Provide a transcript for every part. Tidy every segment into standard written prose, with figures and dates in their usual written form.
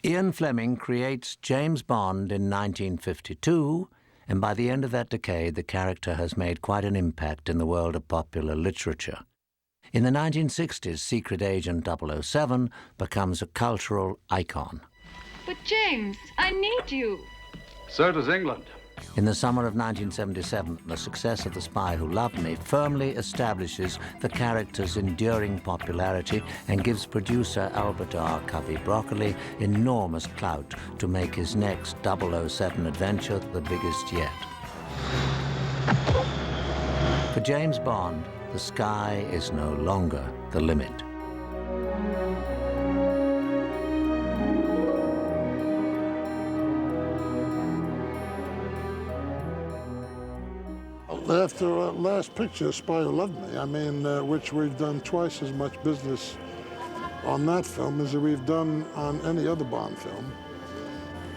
Ian Fleming creates James Bond in 1952, and by the end of that decade, the character has made quite an impact in the world of popular literature. In the 1960s, Secret Agent 007 becomes a cultural icon. But James, I need you. So does England. In the summer of 1977, the success of The Spy Who Loved Me firmly establishes the character's enduring popularity and gives producer Albert R. Cubby Broccoli enormous clout to make his next 007 adventure the biggest yet. For James Bond, the sky is no longer the limit. After last picture, Spy Who Loved Me, I mean, which we've done twice as much business on that film as we've done on any other Bond film,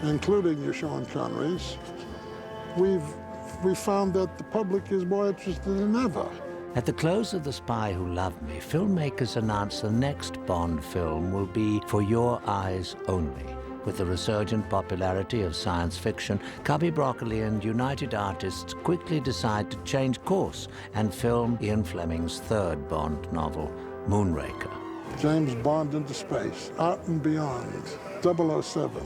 including your Sean Connerys, we found that the public is more interested than ever. At the close of The Spy Who Loved Me, filmmakers announced the next Bond film will be For Your Eyes Only. With the resurgent popularity of science fiction, Cubby Broccoli and United Artists quickly decide to change course and film Ian Fleming's third Bond novel, Moonraker. James Bond into space, out and beyond, 007.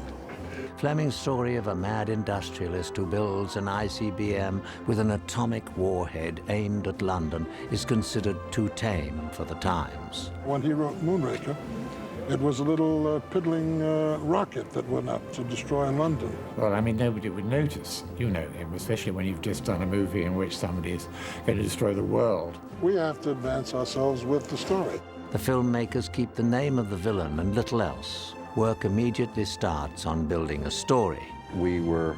Fleming's story of a mad industrialist who builds an ICBM with an atomic warhead aimed at London is considered too tame for the times. When he wrote Moonraker, it was a little piddling rocket that went up to destroy London. Well, I mean, nobody would notice, you know him, especially when you've just done a movie in which somebody is going to destroy the world. We have to advance ourselves with the story. The filmmakers keep the name of the villain and little else. Work immediately starts on building a story. We were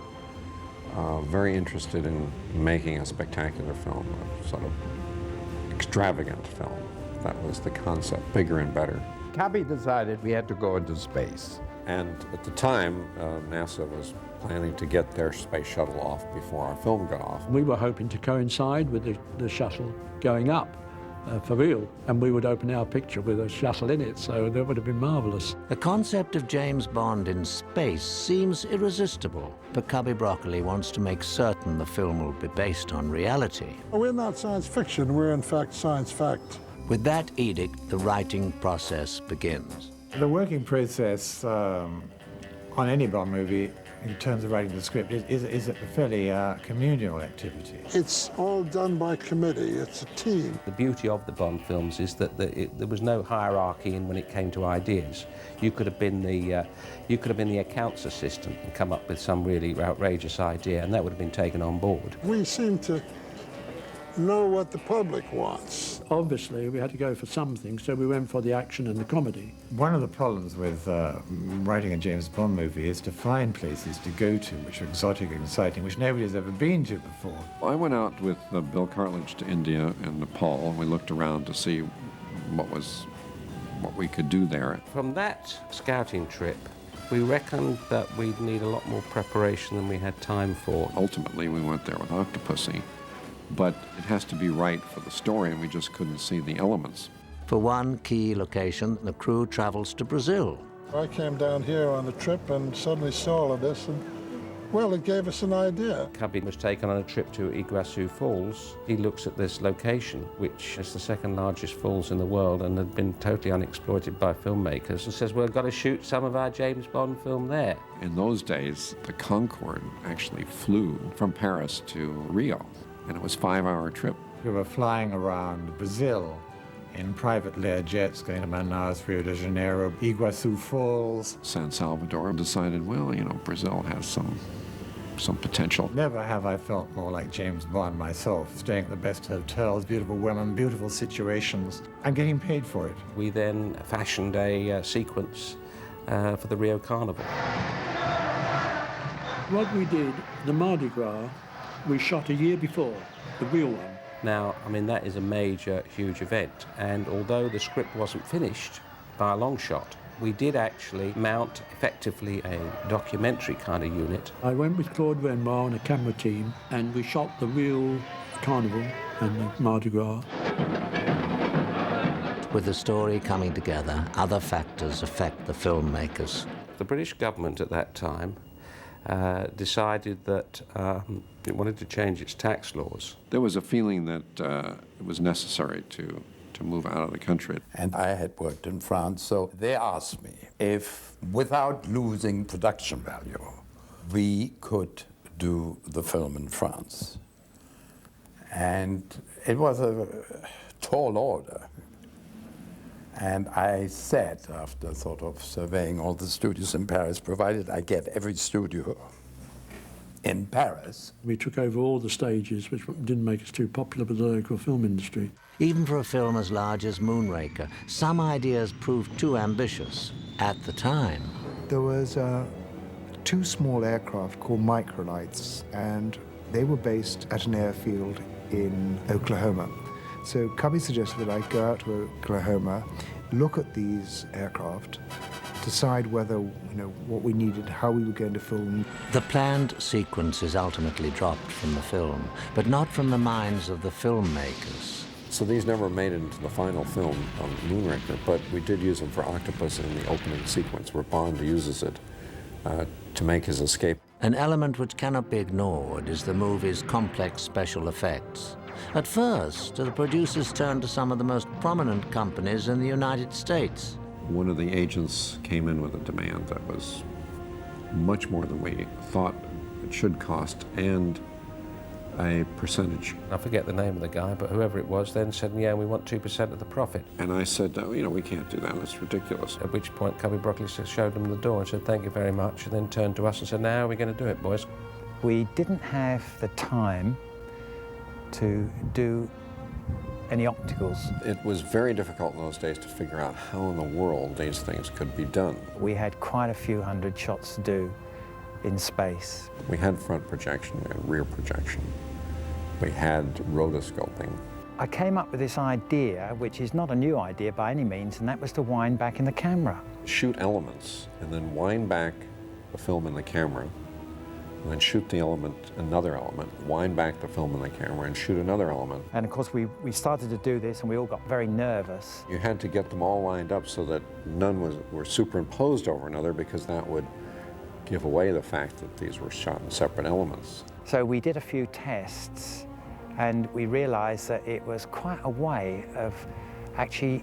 very interested in making a spectacular film, a sort of extravagant film. That was the concept, bigger and better. Cubby decided we had to go into space. And at the time, NASA was planning to get their space shuttle off before our film got off. We were hoping to coincide with the shuttle going up for real, and we would open our picture with a shuttle in it, so that would have been marvelous. The concept of James Bond in space seems irresistible, but Cubby Broccoli wants to make certain the film will be based on reality. We're not science fiction, we're in fact science fact. With that edict, the writing process begins. The working process on any Bond movie, in terms of writing the script, is a fairly communal activity. It's all done by committee, it's a team. The beauty of the Bond films is that there was no hierarchy in when it came to ideas. You could have been the accounts assistant and come up with some really outrageous idea, and that would have been taken on board. We seem to know what the public wants. Obviously, we had to go for something, so we went for the action and the comedy. One of the problems with writing a James Bond movie is to find places to go to which are exotic and exciting, which nobody's ever been to before. I went out with Bill Cartledge to India and Nepal, and we looked around to see what we could do there. From that scouting trip, we reckoned that we'd need a lot more preparation than we had time for. Ultimately, we went there with Octopussy, but it has to be right for the story, and we just couldn't see the elements. For one key location, the crew travels to Brazil. I came down here on a trip and suddenly saw all of this, and, well, it gave us an idea. Cubby was taken on a trip to Iguazu Falls. He looks at this location, which is the second largest falls in the world and had been totally unexploited by filmmakers, and says, well, we've got to shoot some of our James Bond film there. In those days, the Concorde actually flew from Paris to Rio, and it was a 5-hour trip. We were flying around Brazil in private Learjets, going to Manaus, Rio de Janeiro, Iguazu Falls. San Salvador. Decided, well, you know, Brazil has some potential. Never have I felt more like James Bond myself, staying at the best hotels, beautiful women, beautiful situations, and getting paid for it. We then fashioned a sequence for the Rio Carnival. What we did, the Mardi Gras, we shot a year before, the real one. Now, I mean, that is a major, huge event, and although the script wasn't finished by a long shot, we did actually mount effectively a documentary kind of unit. I went with Claude Renoir and a camera team, and we shot the real Carnival and the Mardi Gras. With the story coming together, other factors affect the filmmakers. The The British government at that time decided that it wanted to change its tax laws. There was a feeling that it was necessary to move out of the country. And I had worked in France, so they asked me if, without losing production value, we could do the film in France. And it was a tall order. And I said, after sort of surveying all the studios in Paris, provided I get every studio in Paris. We took over all the stages, which didn't make us too popular with the local film industry. Even for a film as large as Moonraker, some ideas proved too ambitious at the time. There was two small aircraft called microlights, and they were based at an airfield in Oklahoma. So Cubby suggested that I go out to Oklahoma, look at these aircraft, decide whether, what we needed, how we were going to film. The planned sequence is ultimately dropped from the film, but not from the minds of the filmmakers. So these never made it into the final film on Moonraker, but we did use them for Octopus in the opening sequence where Bond uses it to make his escape. An element which cannot be ignored is the movie's complex special effects. At first, the producers turned to some of the most prominent companies in the United States. One of the agents came in with a demand that was much more than we thought it should cost, and a percentage. I forget the name of the guy, but whoever it was then said, yeah, we want 2% of the profit. And I said, we can't do that, that's ridiculous. At which point Cubby Broccoli showed them the door and said, thank you very much, and then turned to us and said, now we're going to do it, boys. We didn't have the time to do any opticals. It was very difficult in those days to figure out how in the world these things could be done. We had quite a few hundred shots to do in space. We had front projection, we had rear projection. We had rotoscoping. I came up with this idea, which is not a new idea by any means, and that was to wind back in the camera. Shoot elements and then wind back the film in the camera, and then shoot the element, another element, wind back the film in the camera and shoot another element. And of course we started to do this and we all got very nervous. You had to get them all lined up so that none were superimposed over another, because that would give away the fact that these were shot in separate elements. So we did a few tests and we realized that it was quite a way of actually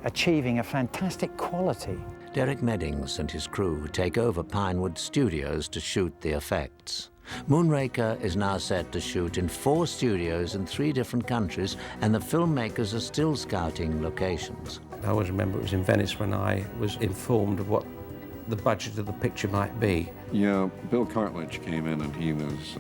achieving a fantastic quality. Derek Meddings and his crew take over Pinewood Studios to shoot the effects. Moonraker is now set to shoot in 4 studios in 3 different countries, and the filmmakers are still scouting locations. I always remember it was in Venice when I was informed of what the budget of the picture might be. Yeah, Bill Cartledge came in and he was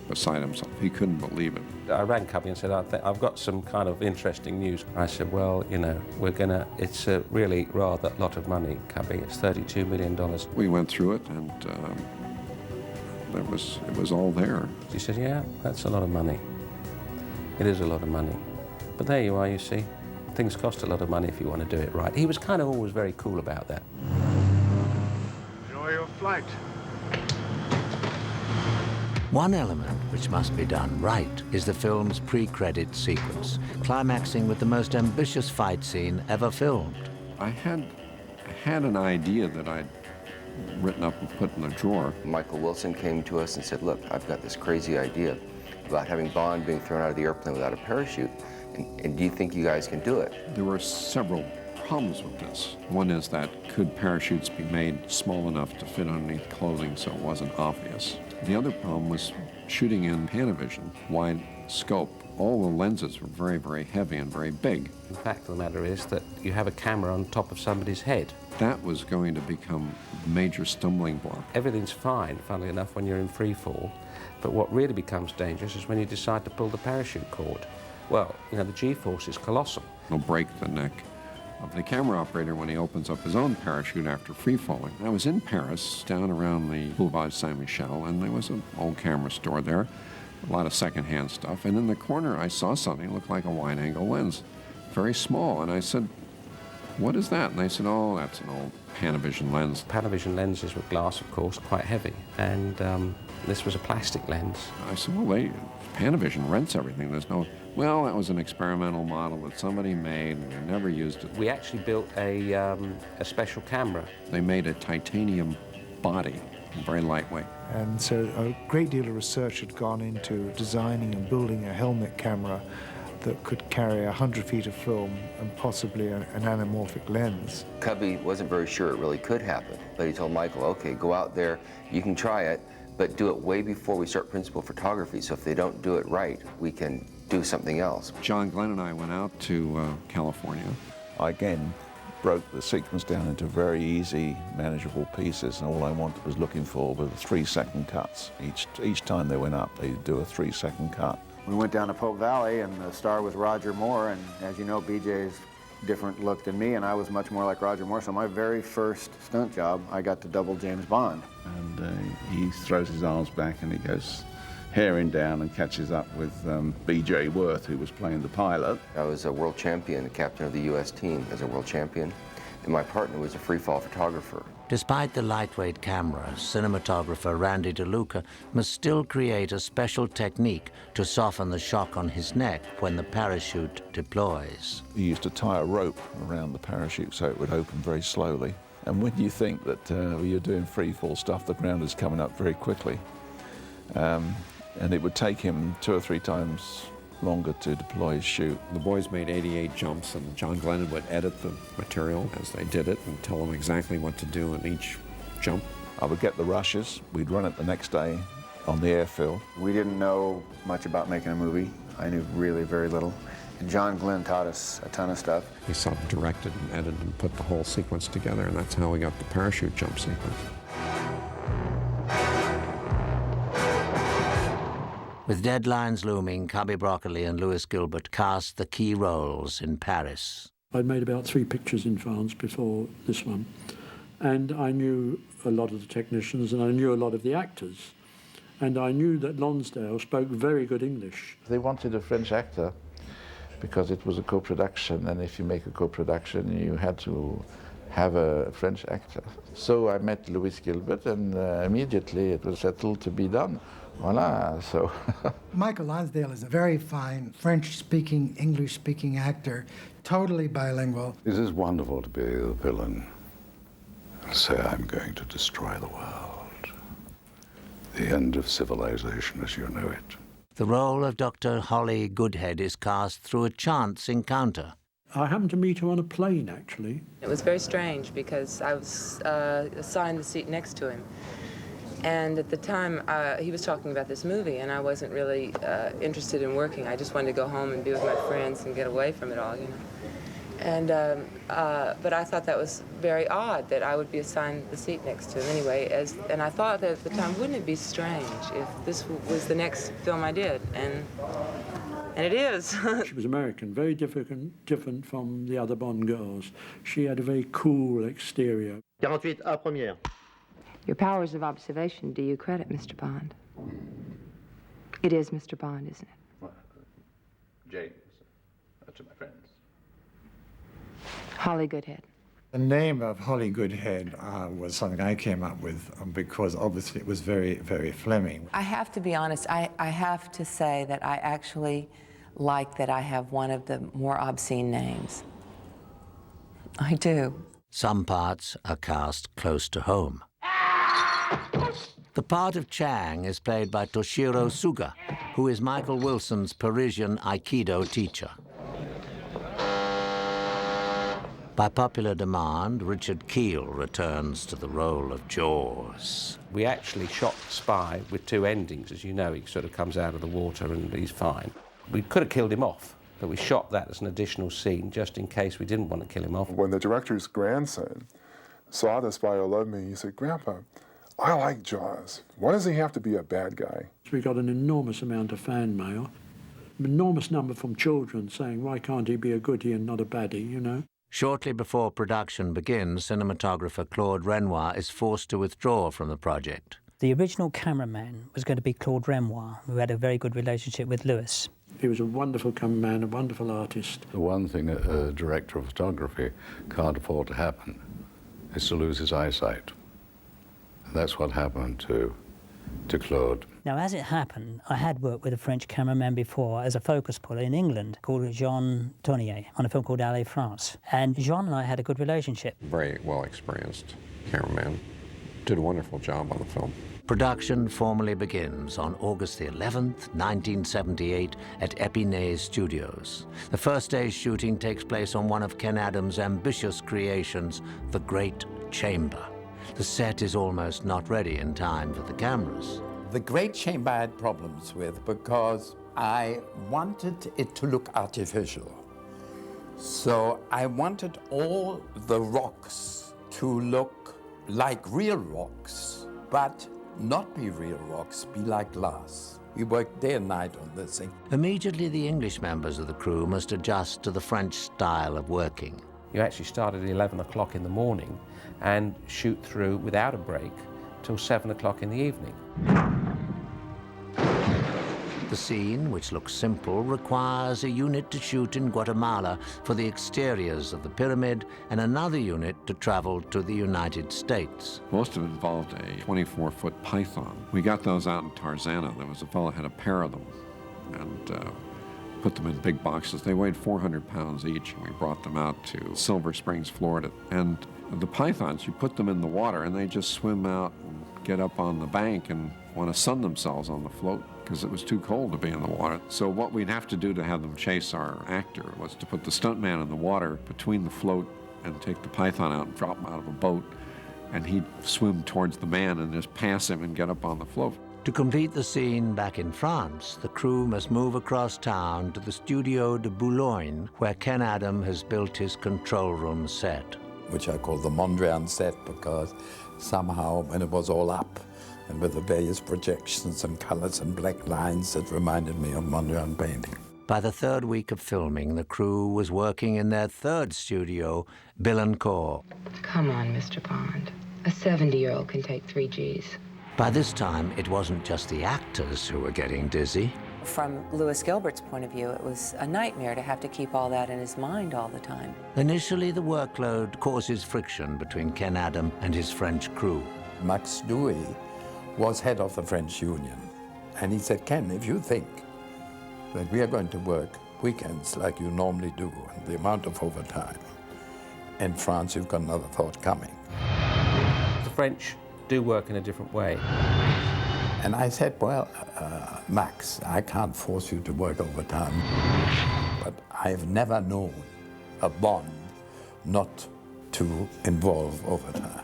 beside himself. He couldn't believe it. I rang Cubby and said, I've got some kind of interesting news. I said, well, it's a really rather lot of money, Cubby. It's $32 million. We went through it and it was all there. He said, yeah, that's a lot of money. It is a lot of money. But there you are, you see. Things cost a lot of money if you want to do it right. He was kind of always very cool about that. Enjoy your flight. One element which must be done right is the film's pre-credit sequence, climaxing with the most ambitious fight scene ever filmed. I had an idea that I'd written up and put in a drawer. Michael Wilson came to us and said, look, I've got this crazy idea about having Bond being thrown out of the airplane without a parachute, and do you think you guys can do it? There were several problems with this. One is that could parachutes be made small enough to fit underneath clothing so it wasn't obvious? The other problem was shooting in Panavision, wide scope. All the lenses were very, very heavy and very big. The fact of the matter is that you have a camera on top of somebody's head. That was going to become a major stumbling block. Everything's fine, funnily enough, when you're in free fall, but what really becomes dangerous is when you decide to pull the parachute cord. Well, the G-force is colossal. It'll break the neck of the camera operator when he opens up his own parachute after free falling. I was in Paris, down around the Boulevard Saint-Michel, and there was an old camera store there, a lot of secondhand stuff, and in the corner I saw something that looked like a wide-angle lens, very small, and I said, what is that? And they said, oh, that's an old Panavision lens. Panavision lenses with glass, of course, quite heavy, and this was a plastic lens. I said, well, Panavision rents everything. There's no... Well, that was an experimental model that somebody made, and they never used it. We actually built a special camera. They made a titanium body, very lightweight. And so a great deal of research had gone into designing and building a helmet camera that could carry 100 feet of film and possibly an anamorphic lens. Cubby wasn't very sure it really could happen, but he told Michael, okay, go out there, you can try it, but do it way before we start principal photography, so if they don't do it right, we can do something else. John Glenn and I went out to California. I again broke the sequence down into very easy, manageable pieces, and all I wanted was looking for were 3-second cuts. Each time they went up, they'd do a 3-second cut. We went down to Pope Valley, and the star was Roger Moore, and as you know, BJ's different look than me, and I was much more like Roger Moore, so my very first stunt job, I got to double James Bond. And he throws his arms back and he goes herring down and catches up with B.J. Worth, who was playing the pilot. I was a world champion, the captain of the U.S. team as a world champion, and my partner was a free-fall photographer. Despite the lightweight camera, cinematographer Randy DeLuca must still create a special technique to soften the shock on his neck when the parachute deploys. He used to tie a rope around the parachute so it would open very slowly. And when you think that you're doing free-fall stuff, the ground is coming up very quickly. And it would take him 2 or 3 times longer to deploy his chute. The boys made 88 jumps, and John Glenn would edit the material as they did it and tell them exactly what to do in each jump. I would get the rushes. We'd run it the next day on the airfield. We didn't know much about making a movie. I knew really very little. And John Glenn taught us a ton of stuff. He sub-directed and edited and put the whole sequence together, and that's how we got the parachute jump sequence. With deadlines looming, Cubby Broccoli and Louis Gilbert cast the key roles in Paris. I'd made about 3 pictures in France before this one, and I knew a lot of the technicians and I knew a lot of the actors, and I knew that Lonsdale spoke very good English. They wanted a French actor because it was a co-production, and if you make a co-production, you had to have a French actor. So I met Louis Gilbert, and immediately it was settled to be done. Voila, so. Michael Lonsdale is a very fine French-speaking, English-speaking actor, totally bilingual. It is wonderful to be the villain and say, I'm going to destroy the world. The end of civilization as you know it. The role of Dr. Holly Goodhead is cast through a chance encounter. I happened to meet her on a plane, actually. It was very strange because I was assigned the seat next to him. And at the time, he was talking about this movie, and I wasn't really interested in working. I just wanted to go home and be with my friends and get away from it all, you know. And, but I thought that was very odd that I would be assigned the seat next to him anyway. And I thought that at the time, wouldn't it be strange if this was the next film I did? And it is. She was American, very different from the other Bond girls. She had a very cool exterior. 48 à première. Your powers of observation do you credit, Mr. Bond? It is Mr. Bond, isn't it? Well, James, to my friends. Holly Goodhead. The name of Holly Goodhead was something I came up with because obviously it was very, very Fleming. I have to be honest, I have to say that I actually like that I have one of the more obscene names. I do. Some parts are cast close to home. The part of Chang is played by Toshiro Suga, who is Michael Wilson's Parisian Aikido teacher. By popular demand, Richard Keel returns to the role of Jaws. We actually shot Spy with 2 endings, as you know. He sort of comes out of the water and he's fine. We could have killed him off, but we shot that as an additional scene just in case we didn't want to kill him off. When the director's grandson saw The Spy Who Loved Me, he said, Grandpa, I like Jaws. Why does he have to be a bad guy? We got an enormous amount of fan mail, an enormous number from children saying, why can't he be a goodie and not a baddie, you know? Shortly before production begins, cinematographer Claude Renoir is forced to withdraw from the project. The original cameraman was going to be Claude Renoir, who had a very good relationship with Louis. He was a wonderful cameraman, a wonderful artist. The one thing a director of photography can't afford to happen is to lose his eyesight. And that's what happened to Claude. Now, as it happened, I had worked with a French cameraman before as a focus puller in England called Jean Tournier on a film called Allez France. And Jean and I had a good relationship. Very well experienced cameraman. did a wonderful job on the film. Production formally begins on August the 11th, 1978 at Epinay Studios. The first day's shooting takes place on one of Ken Adams' ambitious creations, the Great Chamber. The set is almost not ready in time for the cameras. The Great Chamber I had problems with because I wanted it to look artificial. So I wanted all the rocks to look like real rocks, but not be real rocks, be like glass. We worked day and night on this thing. Immediately, the English members of the crew must adjust to the French style of working. You actually start at 11 o'clock in the morning and shoot through without a break till 7 o'clock in the evening. The scene, which looks simple, requires a unit to shoot in Guatemala for the exteriors of the pyramid and another unit to travel to the United States. Most of it involved a 24-foot python. We got those out in Tarzana. There was a fellow who had a pair of them and put them in big boxes. They weighed 400 pounds each, and we brought them out to Silver Springs, Florida. And the pythons, you put them in the water, and they just swim out and get up on the bank and want to sun themselves on the float, because it was too cold to be in the water. So what we'd have to do to have them chase our actor was to put the stuntman in the water between the float and take the python out and drop him out of a boat, and he'd swim towards the man and just pass him and get up on the float. To complete the scene back in France, the crew must move across town to the Studio de Boulogne, where Ken Adam has built his control room set. Which I call the Mondrian set because somehow when it was all up, and with the various projections and colors and black lines, it reminded me of Mondrian painting. By the third week of filming, the crew was working in their third studio, Billancourt. Come on, Mr. Bond. A 70-year-old can take 3 Gs. By this time, it wasn't just the actors who were getting dizzy. From Louis Gilbert's point of view, it was a nightmare to have to keep all that in his mind all the time. Initially, the workload causes friction between Ken Adam and his French crew. Max Douay was head of the French Union. And he said, Ken, if you think that we are going to work weekends like you normally do, and the amount of overtime, in France you've got another thought coming. The French do work in a different way. And I said, well, Max, I can't force you to work overtime, but I've never known a Bond not to involve overtime.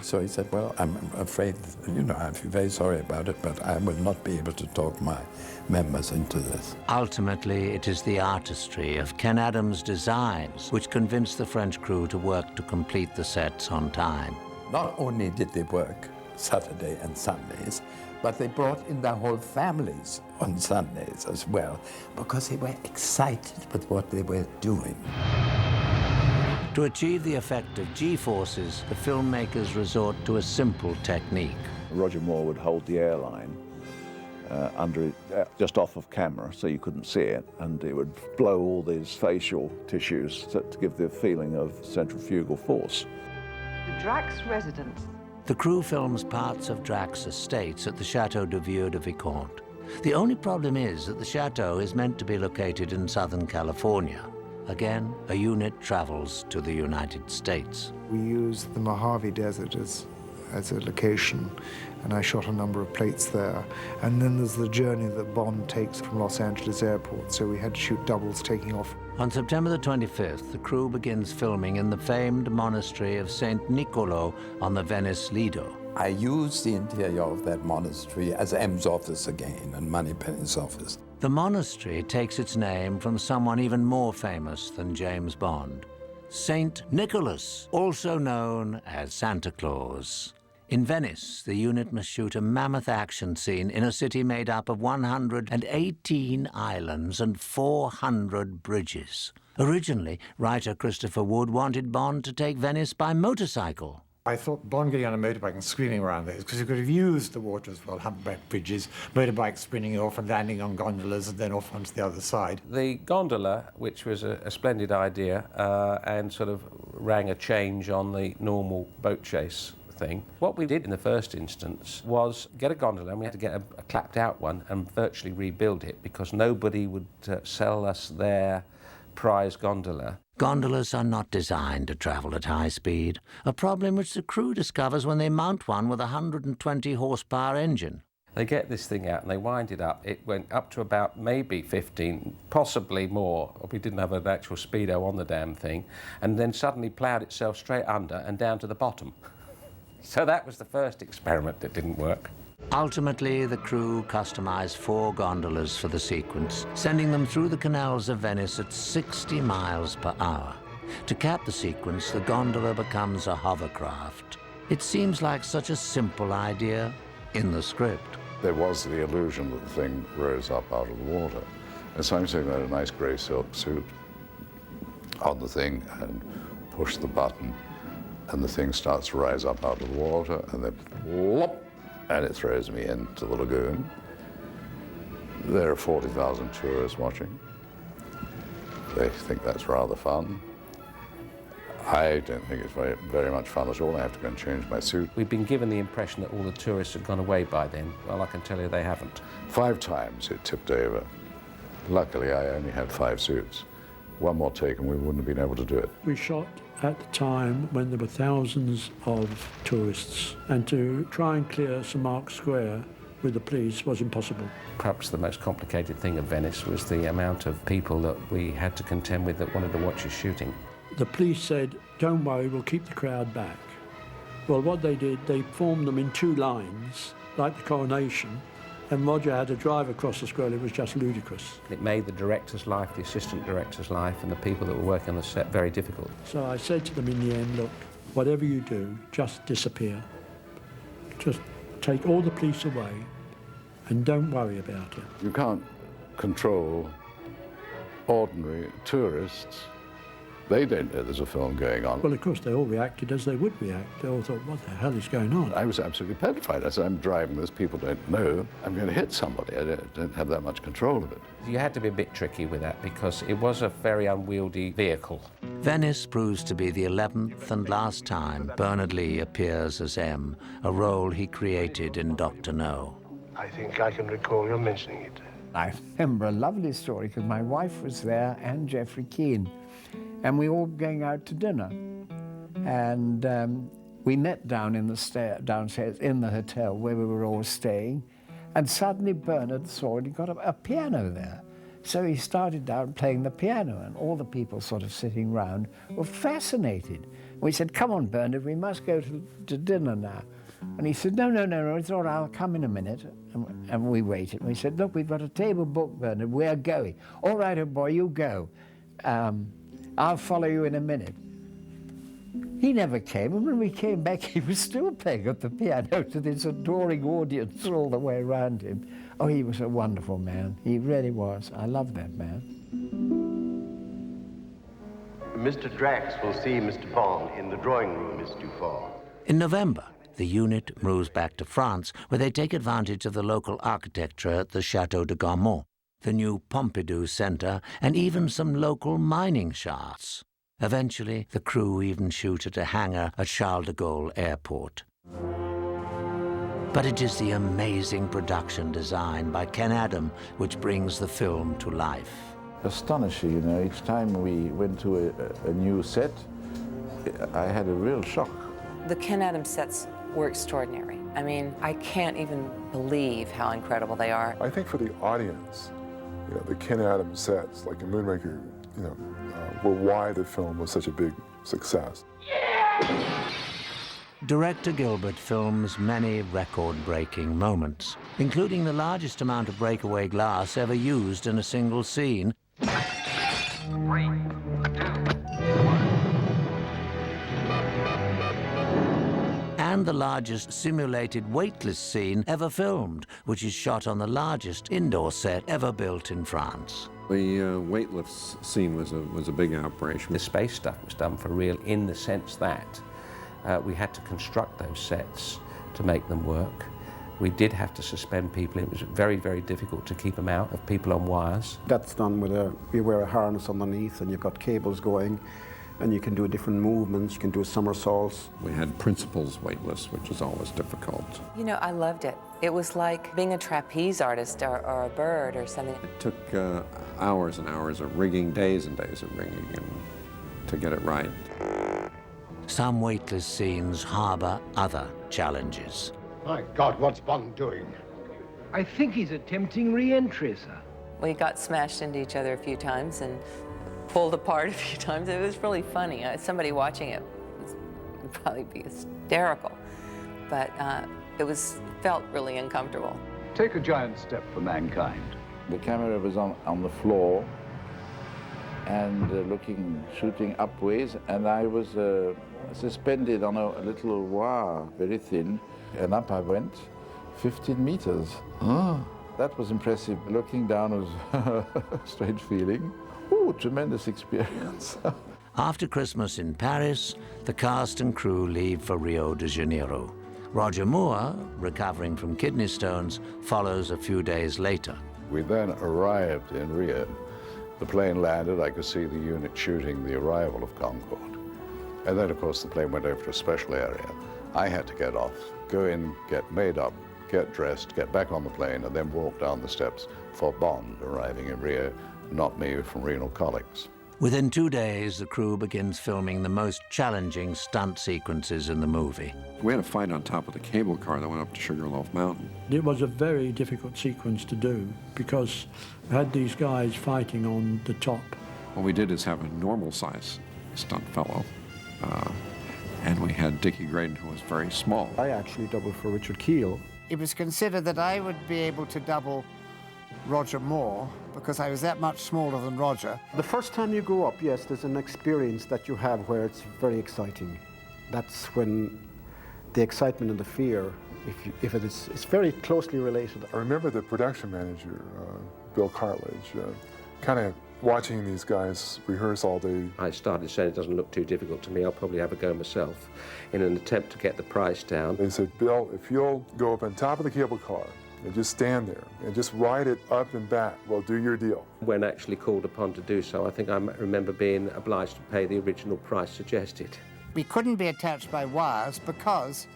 So he said, well, I'm afraid, I feel very sorry about it, but I will not be able to talk my members into this. Ultimately, it is the artistry of Ken Adams' designs which convinced the French crew to work to complete the sets on time. Not only did they work Saturday and Sundays, but they brought in their whole families on Sundays as well, because they were excited with what they were doing. To achieve the effect of G-forces, the filmmakers resort to a simple technique. Roger Moore would hold the airline just off of camera so you couldn't see it, and it would blow all these facial tissues to give the feeling of centrifugal force. The Drax residence. The crew films parts of Drax estates at the Chateau de Vieux de Vicomte. The only problem is that the chateau is meant to be located in Southern California. Again, a unit travels to the United States. We used the Mojave Desert as a location, and I shot a number of plates there. And then there's the journey that Bond takes from Los Angeles Airport, so we had to shoot doubles taking off. On September the 25th, the crew begins filming in the famed monastery of St. Nicolo on the Venice Lido. I used the interior of that monastery as M's office again, and Moneypenny's office. The monastery takes its name from someone even more famous than James Bond, Saint Nicholas, also known as Santa Claus. In Venice, the unit must shoot a mammoth action scene in a city made up of 118 islands and 400 bridges. Originally, writer Christopher Wood wanted Bond to take Venice by motorcycle. I thought Bond getting on a motorbike and screaming around this, because you could have used the water as well, humpback bridges, motorbikes spinning off and landing on gondolas and then off onto the other side. The gondola, which was a splendid idea and sort of rang a change on the normal boat chase thing. What we did in the first instance was get a gondola, and we had to get a clapped out one and virtually rebuild it because nobody would sell us their prize gondola. Gondolas are not designed to travel at high speed, a problem which the crew discovers when they mount one with a 120 horsepower engine. They get this thing out and they wind it up. It went up to about maybe 15, possibly more. We didn't have an actual speedo on the damn thing. And then suddenly ploughed itself straight under and down to the bottom. So that was the first experiment that didn't work. Ultimately, the crew customized 4 gondolas for the sequence, sending them through the canals of Venice at 60 miles per hour. To cap the sequence, the gondola becomes a hovercraft. It seems like such a simple idea in the script. There was the illusion that the thing rose up out of the water. And so I'm sitting there in a nice grey silk suit on the thing and push the button, and the thing starts to rise up out of the water, and then whoop, and it throws me into the lagoon. There are 40,000 tourists watching. They think that's rather fun. I don't think it's very much fun at all. I have to go and change my suit. We've been given the impression that all the tourists had gone away by then. Well, I can tell you they haven't. 5 times it tipped over. Luckily, I only had 5 suits. One more take and we wouldn't have been able to do it. We shot at the time when there were thousands of tourists, and to try and clear St Mark's Square with the police was impossible. Perhaps the most complicated thing of Venice was the amount of people that we had to contend with that wanted to watch us shooting. The police said, don't worry, we'll keep the crowd back. Well, what they did, they formed them in 2 lines, like the coronation, and Roger had to drive across the square. It was just ludicrous. It made the director's life, the assistant director's life, and the people that were working on the set very difficult. So I said to them in the end, look, whatever you do, just disappear. Just take all the police away and don't worry about it. You can't control ordinary tourists. They don't know there's a film going on. Well, of course, they all reacted as they would react. They all thought, what the hell is going on? I was absolutely petrified. I said, I'm driving this, people don't know. I'm going to hit somebody. I don't have that much control of it. You had to be a bit tricky with that because it was a very unwieldy vehicle. Venice proves to be the 11th and last time Bernard Lee appears as M, a role he created in Dr. No. I think I can recall you mentioning it. I remember a lovely story because my wife was there and Geoffrey Keane. And we were all going out to dinner. And we met down in the downstairs in the hotel where we were all staying. And suddenly Bernard saw it, he got a piano there. So he started down playing the piano, and all the people sort of sitting round were fascinated. We said, come on, Bernard, we must go to dinner now. And he said, no, it's all right, I'll come in a minute. And we waited. And we said, look, we've got a table booked, Bernard, we're going. All right, old boy, you go. I'll follow you in a minute. He never came, and when we came back, he was still playing at the piano to this adoring audience all the way around him. Oh, he was a wonderful man. He really was. I love that man. Mr. Drax will see Mr. Bond in the drawing room, Miss Dufort. In November, the unit moves back to France, where they take advantage of the local architecture at the Château de Gaumont, the new Pompidou Centre, and even some local mining shafts. Eventually, the crew even shoot at a hangar at Charles de Gaulle Airport. But it is the amazing production design by Ken Adam which brings the film to life. Astonishing, you know, each time we went to a new set, I had a real shock. The Ken Adam sets were extraordinary. I mean, I can't even believe how incredible they are. I think for the audience, you know, the Ken Adam sets, like in Moonraker, you know, were why the film was such a big success. Director Gilbert films many record-breaking moments, including the largest amount of breakaway glass ever used in a single scene. 3, 2, 1. And the largest simulated weightless scene ever filmed, which is shot on the largest indoor set ever built in France. The weightless scene was a big operation. The space stuff was done for real in the sense that we had to construct those sets to make them work. We did have to suspend people. It was very, very difficult to keep them out of people on wires. That's done with you wear a harness underneath and you've got cables going, and you can do different movements, you can do somersaults. We had principals weightless, which is always difficult. You know, I loved it. It was like being a trapeze artist or a bird or something. It took hours and hours of rigging, days and days of rigging, and to get it right. Some weightless scenes harbour other challenges. My God, what's Bond doing? I think he's attempting re-entry, sir. We got smashed into each other a few times and pulled apart a few times. It was really funny. Somebody watching it would probably be hysterical, but felt really uncomfortable. Take a giant step for mankind. The camera was on the floor and shooting upwards, and I was suspended on a little wire, very thin, and up I went, 15 meters. That was impressive. Looking down was a strange feeling. Ooh, tremendous experience. After Christmas in Paris, the cast and crew leave for Rio de Janeiro. Roger Moore, recovering from kidney stones, follows a few days later. We then arrived in Rio. The plane landed, I could see the unit shooting the arrival of Concorde. And then, of course, the plane went over to a special area. I had to get off, go in, get made up, get dressed, get back on the plane, and then walk down the steps for Bond arriving in Rio, not me from renal colics. Within 2 days, the crew begins filming the most challenging stunt sequences in the movie. We had a fight on top of the cable car that went up to Sugarloaf Mountain. It was a very difficult sequence to do because we had these guys fighting on the top. What we did is have a normal size stunt fellow, and we had Dickie Graydon, who was very small. I actually doubled for Richard Keel. It was considered that I would be able to double Roger Moore because I was that much smaller than Roger. The first time you go up, yes, there's an experience that you have where it's very exciting. That's when the excitement and the fear, it's very closely related. I remember the production manager, Bill Cartledge, kind of watching these guys rehearse all day. I started saying it doesn't look too difficult to me, I'll probably have a go myself, in an attempt to get the price down. They said, Bill, if you'll go up on top of the cable car and just stand there and just ride it up and back, we'll do your deal. When actually called upon to do so, I think I remember being obliged to pay the original price suggested. We couldn't be attached by wires because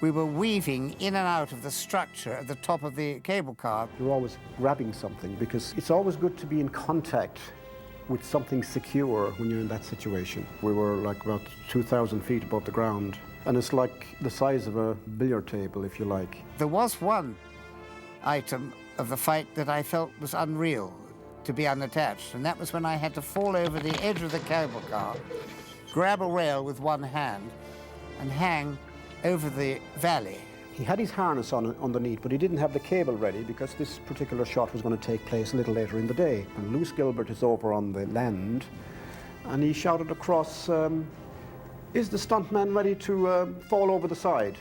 we were weaving in and out of the structure at the top of the cable car. You're always grabbing something because it's always good to be in contact with something secure when you're in that situation. We were like about 2,000 feet above the ground, and it's like the size of a billiard table, if you like. There was one item of the fight that I felt was unreal to be unattached, and that was when I had to fall over the edge of the cable car, grab a rail with one hand, and hang over the valley. He had his harness on underneath, but he didn't have the cable ready because this particular shot was going to take place a little later in the day. And Louis Gilbert is over on the land, and he shouted across, is the stuntman ready to fall over the side?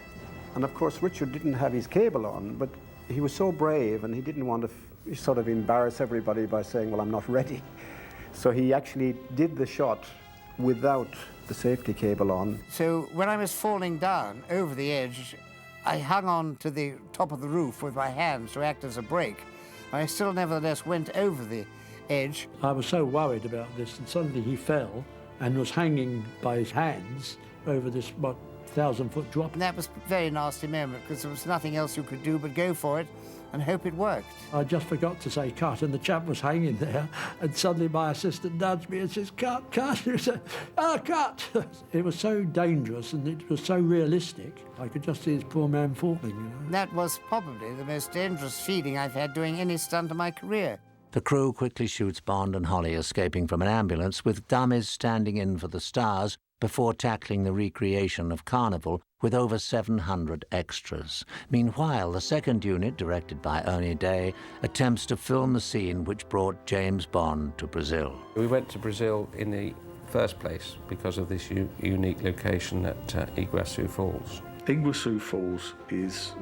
And of course, Richard didn't have his cable on, but he was so brave, and he didn't want to sort of embarrass everybody by saying, well, I'm not ready. So he actually did the shot without the safety cable on. So when I was falling down over the edge, I hung on to the top of the roof with my hands to act as a brake. I still nevertheless went over the edge. I was so worried about this, and suddenly he fell and was hanging by his hands over this, 1,000-foot drop. And that was a very nasty moment because there was nothing else you could do but go for it and hope it worked. I just forgot to say cut, and the chap was hanging there, and suddenly my assistant nudged me and says, cut, cut. He said, cut. It was so dangerous and it was so realistic. I could just see this poor man falling, you know. That was probably the most dangerous feeling I've had doing any stunt in my career. The crew quickly shoots Bond and Holly escaping from an ambulance with dummies standing in for the stars before tackling the recreation of Carnival with over 700 extras. Meanwhile, the second unit, directed by Ernie Day, attempts to film the scene which brought James Bond to Brazil. We went to Brazil in the first place because of this unique location at Iguaçu Falls. Iguaçu Falls is,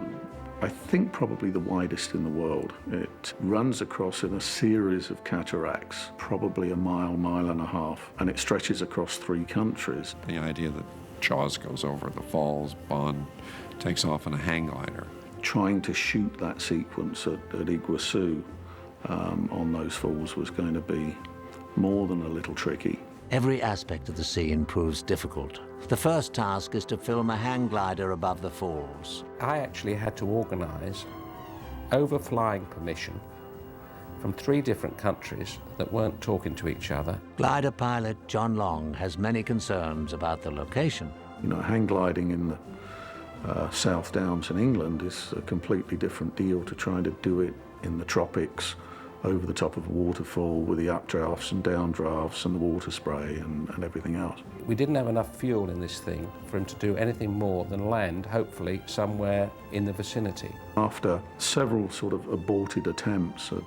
I think, probably the widest in the world. It runs across in a series of cataracts, probably a mile, mile and a half, and it stretches across 3 countries. The idea that Jaws goes over the falls, Bond takes off in a hang glider. Trying to shoot that sequence at Iguaçu on those falls was going to be more than a little tricky. Every aspect of the scene proves difficult. The first task is to film a hang glider above the falls. I actually had to organise overflying permission from 3 different countries that weren't talking to each other. Glider pilot John Long has many concerns about the location. You know, hang gliding in the South Downs in England is a completely different deal to trying to do it in the tropics over the top of a waterfall with the updrafts and downdrafts and the water spray and everything else. We didn't have enough fuel in this thing for him to do anything more than land, hopefully, somewhere in the vicinity. After several sort of aborted attempts at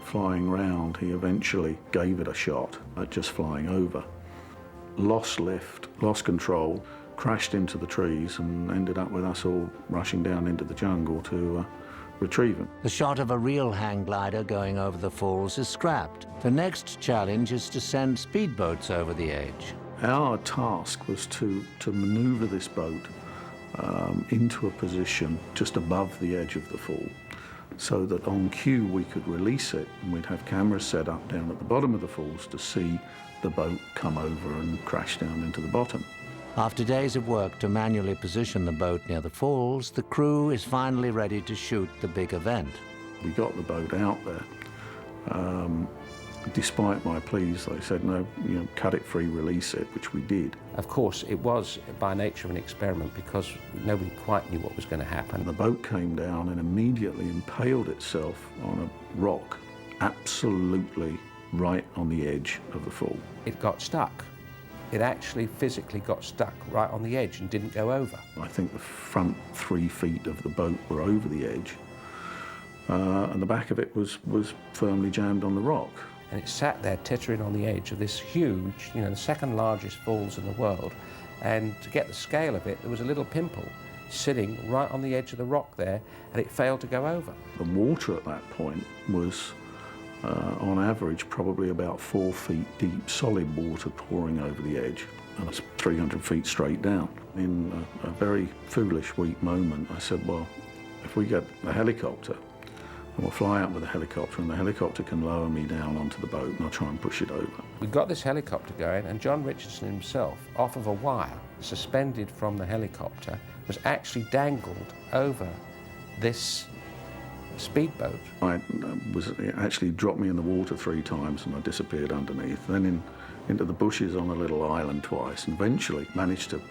flying round, he eventually gave it a shot at just flying over. Lost lift, lost control, crashed into the trees and ended up with us all rushing down into the jungle to retrieve him. The shot of a real hang glider going over the falls is scrapped. The next challenge is to send speedboats over the edge. Our task was to maneuver this boat into a position just above the edge of the fall, so that on cue we could release it, and we'd have cameras set up down at the bottom of the falls to see the boat come over and crash down into the bottom. After days of work to manually position the boat near the falls, the crew is finally ready to shoot the big event. We got the boat out there. Despite my pleas, they said, no, you know, cut it free, release it, which we did. Of course, it was by nature an experiment because nobody quite knew what was going to happen. The boat came down and immediately impaled itself on a rock, absolutely right on the edge of the fall. It got stuck. It actually physically got stuck right on the edge and didn't go over. I think the front 3 feet of the boat were over the edge, and the back of it was firmly jammed on the rock. And it sat there teetering on the edge of this huge, you know, the 2nd largest falls in the world. And to get the scale of it, there was a little pimple sitting right on the edge of the rock there, and it failed to go over. The water at that point was, on average, probably about 4 feet deep, solid water pouring over the edge, and it's 300 feet straight down. In a very foolish, weak moment, I said, well, if we get a helicopter, and we'll fly out with a helicopter, and the helicopter can lower me down onto the boat, and I'll try and push it over. We got this helicopter going, and John Richardson himself, off of a wire, suspended from the helicopter, was actually dangled over this speedboat. It actually dropped me in the water 3 times, and I disappeared underneath. Then into the bushes on a little island twice, and eventually managed to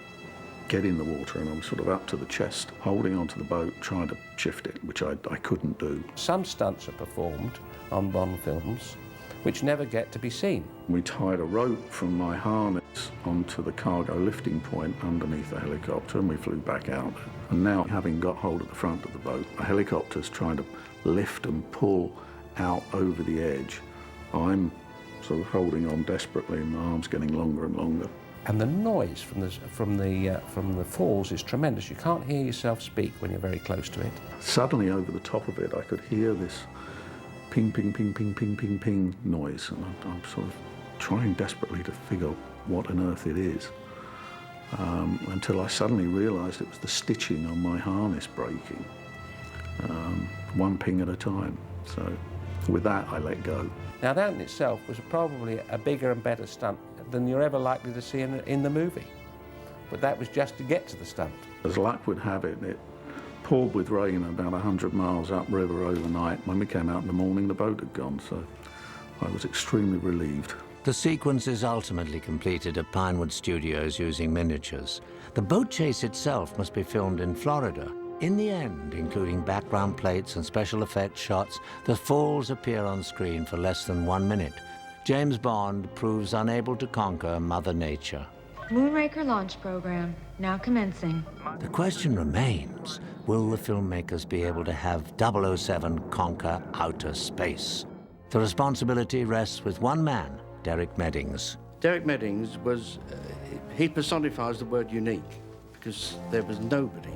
get in the water, and I was sort of up to the chest, holding onto the boat, trying to shift it, which I couldn't do. Some stunts are performed on Bond films which never get to be seen. We tied a rope from my harness onto the cargo lifting point underneath the helicopter, and we flew back out. And now, having got hold of the front of the boat, the helicopter's trying to lift and pull out over the edge. I'm sort of holding on desperately, and my arm's getting longer and longer. And the noise from the falls is tremendous. You can't hear yourself speak when you're very close to it. Suddenly, over the top of it, I could hear this ping, ping, ping, ping, ping, ping, ping noise, and I'm sort of trying desperately to figure what on earth it is, until I suddenly realised it was the stitching on my harness breaking, 1 ping at a time. So with that, I let go. Now that in itself was probably a bigger and better stunt than you're ever likely to see in the movie. But that was just to get to the stunt. As luck would have it, it poured with rain about 100 miles upriver overnight. When we came out in the morning, the boat had gone, so I was extremely relieved. The sequence is ultimately completed at Pinewood Studios using miniatures. The boat chase itself must be filmed in Florida. In the end, including background plates and special effects shots, the falls appear on screen for less than 1 minute. James Bond proves unable to conquer Mother Nature. Moonraker launch program, now commencing. The question remains, will the filmmakers be able to have 007 conquer outer space? The responsibility rests with one man, Derek Meddings. Derek Meddings was, he personifies the word unique, because there was nobody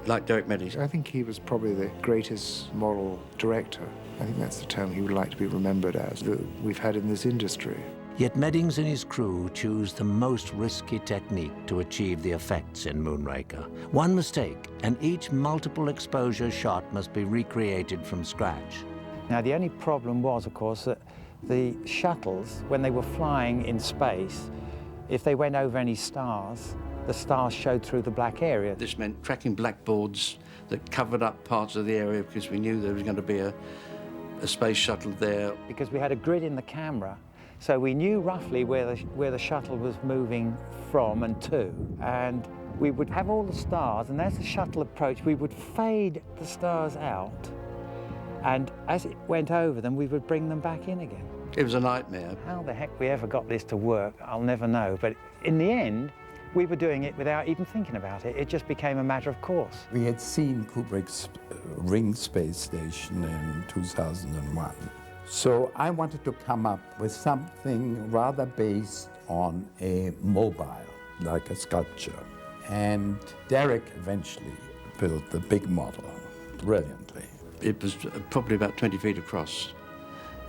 like Derek Meddings. I think he was probably the greatest moral director. I think that's the term he would like to be remembered as, that we've had in this industry. Yet Meddings and his crew choose the most risky technique to achieve the effects in Moonraker. One mistake, and each multiple exposure shot must be recreated from scratch. Now, the only problem was, of course, that the shuttles, when they were flying in space, if they went over any stars, the stars showed through the black area. This meant tracking blackboards that covered up parts of the area because we knew there was going to be a a space shuttle there. Because we had a grid in the camera, so we knew roughly where the shuttle was moving from and to, and we would have all the stars, and as the shuttle approached, we would fade the stars out, and as it went over them, we would bring them back in again. It was a nightmare. How the heck we ever got this to work, I'll never know, but in the end, we were doing it without even thinking about it. It just became a matter of course. We had seen Kubrick's Ring space station in 2001. So I wanted to come up with something rather based on a mobile, like a sculpture. And Derek eventually built the big model brilliantly. It was probably about 20 feet across.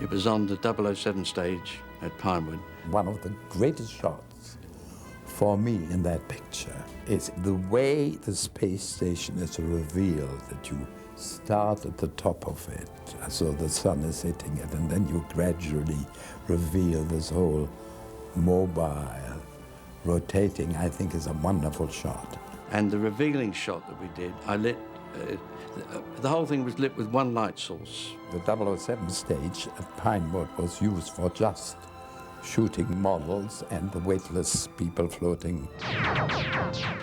It was on the 007 stage at Pinewood. One of the greatest shots for me in that picture is the way the space station is revealed, that you start at the top of it, so the sun is hitting it, and then you gradually reveal this whole mobile, rotating, I think is a wonderful shot. And the revealing shot that we did, I lit, the whole thing was lit with one light source. The 007 stage at Pinewood was used for just shooting models and the weightless people floating.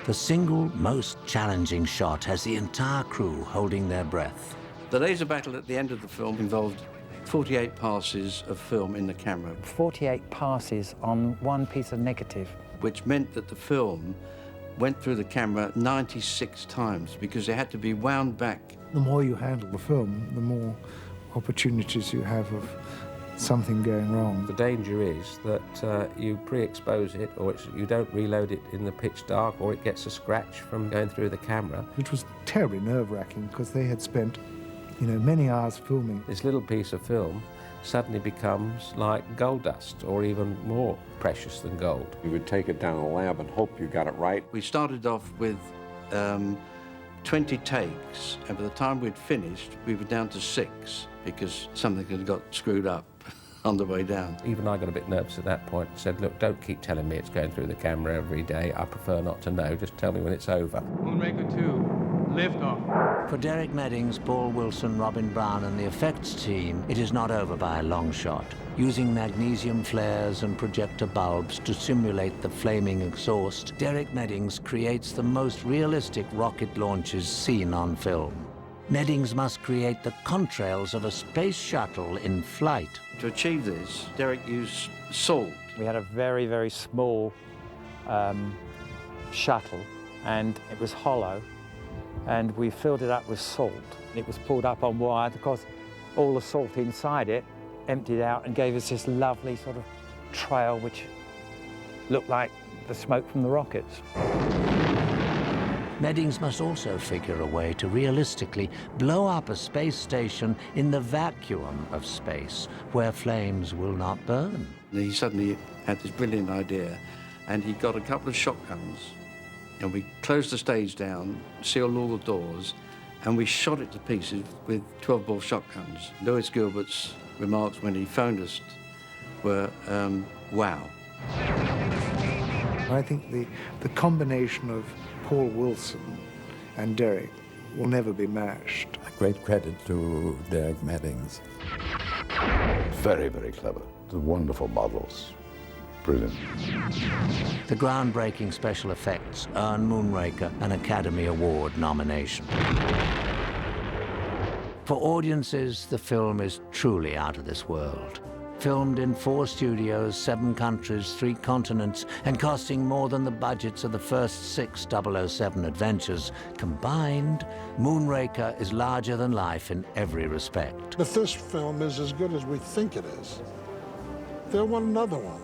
The single most challenging shot has the entire crew holding their breath. The laser battle at the end of the film involved 48 passes of film in the camera. 48 passes on one piece of negative. Which meant that the film went through the camera 96 times because it had to be wound back. The more you handle the film, the more opportunities you have of something going wrong. The danger is that you pre-expose it, or you don't reload it in the pitch dark, or it gets a scratch from going through the camera. It was terribly nerve-wracking because they had spent, many hours filming. This little piece of film suddenly becomes like gold dust, or even more precious than gold. You would take it down to the lab and hope you got it right. We started off with 20 takes, and by the time we'd finished, we were down to 6 because something had got screwed up on the way down. Even I got a bit nervous at that point. Said, look, don't keep telling me it's going through the camera every day. I prefer not to know. Just tell me when it's over. Moonraker 2, liftoff. For Derek Meddings, Paul Wilson, Robin Brown and the effects team, it is not over by a long shot. Using magnesium flares and projector bulbs to simulate the flaming exhaust, Derek Meddings creates the most realistic rocket launches seen on film. Meddings must create the contrails of a space shuttle in flight. To achieve this, Derek used salt. We had a very, very small shuttle, and it was hollow, and we filled it up with salt. It was pulled up on wire because all the salt inside it emptied out and gave us this lovely sort of trail which looked like the smoke from the rockets. Meddings must also figure a way to realistically blow up a space station in the vacuum of space, where flames will not burn. He suddenly had this brilliant idea, and he got a couple of shotguns, and we closed the stage down, sealed all the doors, and we shot it to pieces with 12-bore shotguns. Lewis Gilbert's remarks when he phoned us were, wow. I think the combination of Paul Wilson and Derek will never be matched. A great credit to Derek Meddings. Very, very clever. The wonderful models. Brilliant. The groundbreaking special effects earn Moonraker an Academy Award nomination. For audiences, the film is truly out of this world. Filmed in 4 studios, 7 countries, 3 continents, and costing more than the budgets of the first 6 007 adventures combined, Moonraker is larger than life in every respect. If this film is as good as we think it is, they'll want another one.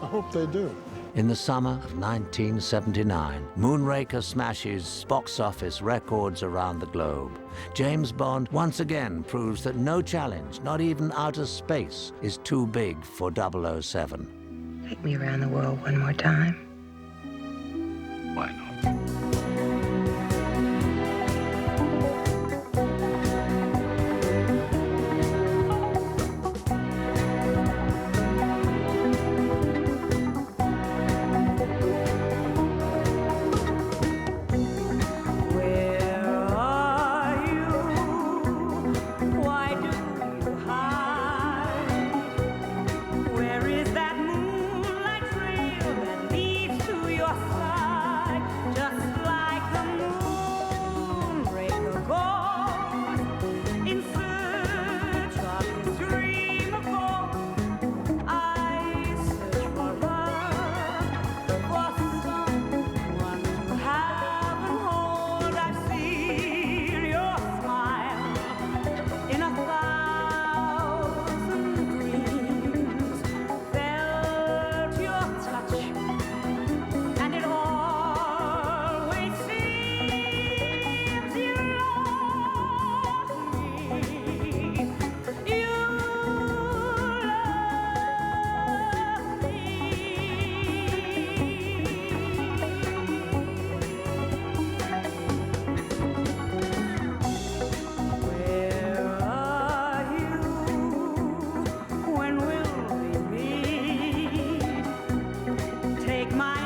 I hope they do. In the summer of 1979, Moonraker smashes box office records around the globe. James Bond once again proves that no challenge, not even outer space, is too big for 007. Take me around the world one more time. Why not? take my